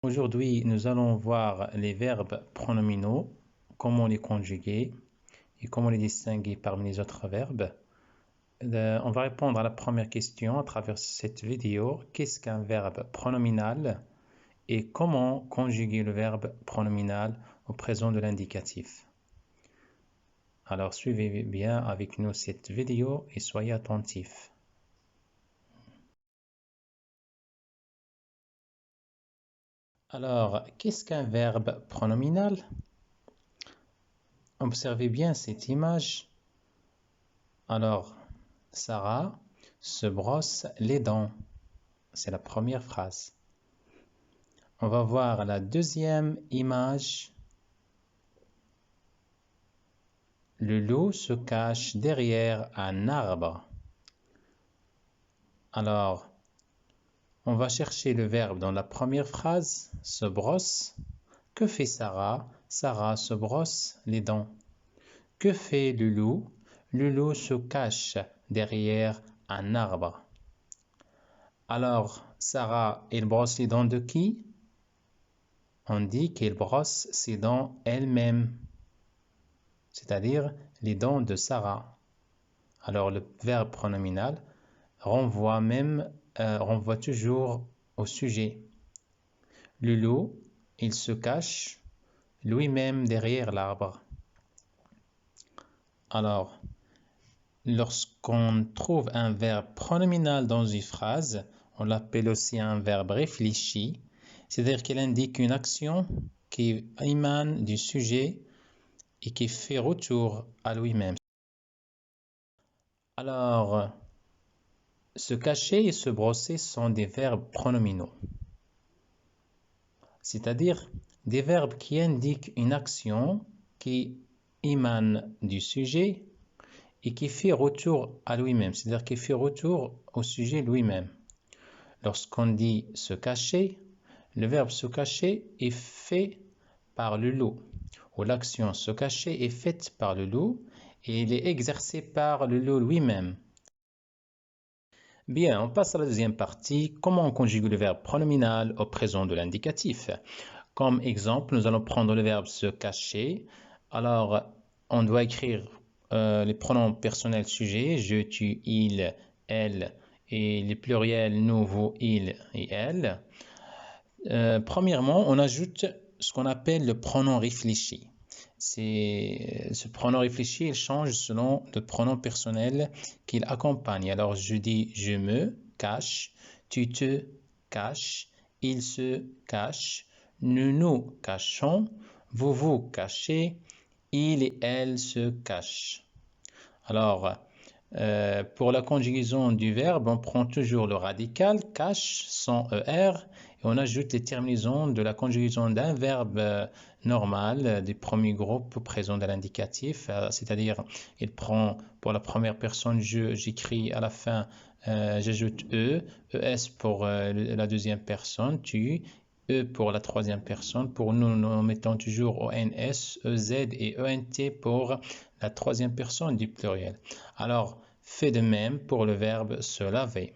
Aujourd'hui, nous allons voir les verbes pronominaux, comment les conjuguer et comment les distinguer parmi les autres verbes. On va répondre à la première question à travers cette vidéo. Qu'est-ce qu'un verbe pronominal et comment conjuguer le verbe pronominal au présent de l'indicatif? Alors, suivez bien avec nous cette vidéo et soyez attentifs. Alors, qu'est-ce qu'un verbe pronominal? Observez bien cette image. Alors, Sarah se brosse les dents. C'est la première phrase. On va voir la deuxième image. Le loup se cache derrière un arbre. Alors, on va chercher le verbe dans la première phrase, se brosse. Que fait Sarah? Sarah se brosse les dents. Que fait le loup? Le loup se cache derrière un arbre. Alors, Sarah, elle brosse les dents de qui? On dit qu'elle brosse ses dents elle-même, c'est-à-dire les dents de Sarah. Alors, le verbe pronominal renvoie toujours au sujet. Le loup, il se cache lui-même derrière l'arbre. Alors, lorsqu'on trouve un verbe pronominal dans une phrase, on l'appelle aussi un verbe réfléchi, c'est-à-dire qu'il indique une action qui émane du sujet et qui fait retour à lui-même. Alors, se cacher et se brosser sont des verbes pronominaux, c'est-à-dire des verbes qui indiquent une action qui émane du sujet et qui fait retour à lui-même, c'est-à-dire qui fait retour au sujet lui-même. Lorsqu'on dit se cacher, le verbe se cacher est fait par le loup, ou l'action se cacher est faite par le loup et il est exercé par le loup lui-même. Bien, on passe à la deuxième partie. Comment on conjugue le verbe pronominal au présent de l'indicatif? Comme exemple, nous allons prendre le verbe se cacher. Alors, on doit écrire les pronoms personnels sujets, je, tu, il, elle, et les pluriels nous, vous, il et elle. Premièrement, on ajoute ce qu'on appelle le pronom réfléchi. Ce pronom réfléchi, il change selon le pronom personnel qu'il accompagne. Alors, je dis je me cache, tu te caches, il se cache, nous nous cachons, vous vous cachez, il et elle se cachent. Alors, pour la conjugaison du verbe, on prend toujours le radical, cache, sans ER, et on ajoute les terminaisons de la conjugaison d'un verbe normal du premier groupe présent de l'indicatif, c'est-à-dire, il prend pour la première personne, j'écris à la fin, j'ajoute ES pour la deuxième personne, tu, E pour la troisième personne. Pour nous mettons toujours ONS, EZ et ENT pour la troisième personne du pluriel. Alors, fait de même pour le verbe se laver.